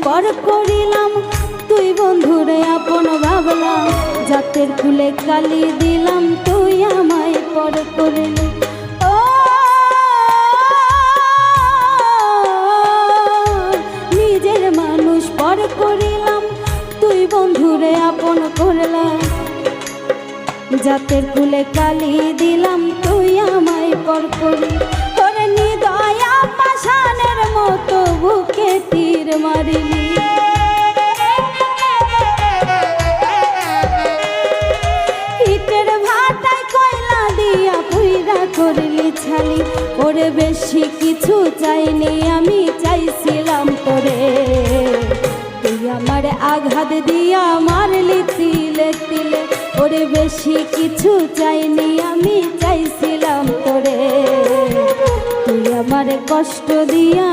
পর করিলাম, তুই বন্ধুরে আপন ভাবলাম, জাতের ফুলে কালি দিলাম, তুই আমায় পর করলি। ও নিজের মানুষ পর করিলাম, তুই বন্ধুরে আপন করলাম, জাতের ফুলে কালি দিলাম, তুই আমায় পর করলি। ওরে নিদয়া পাষাণের মতো বুকে তীর মারিলি, ইটের ভাটায় কয়লা দিয়া পুইরা করলি ছালি। ওরে বেশি কিছু চাইনি আমি, চাইছিলাম তোরে, তুই আমার আঘাত দিয়া মারলি তিলে তিলে। ওরে বেশি কিছু চাইনি আমি, চাইছিলাম তোরে, তুই আমার কষ্ট দিয়া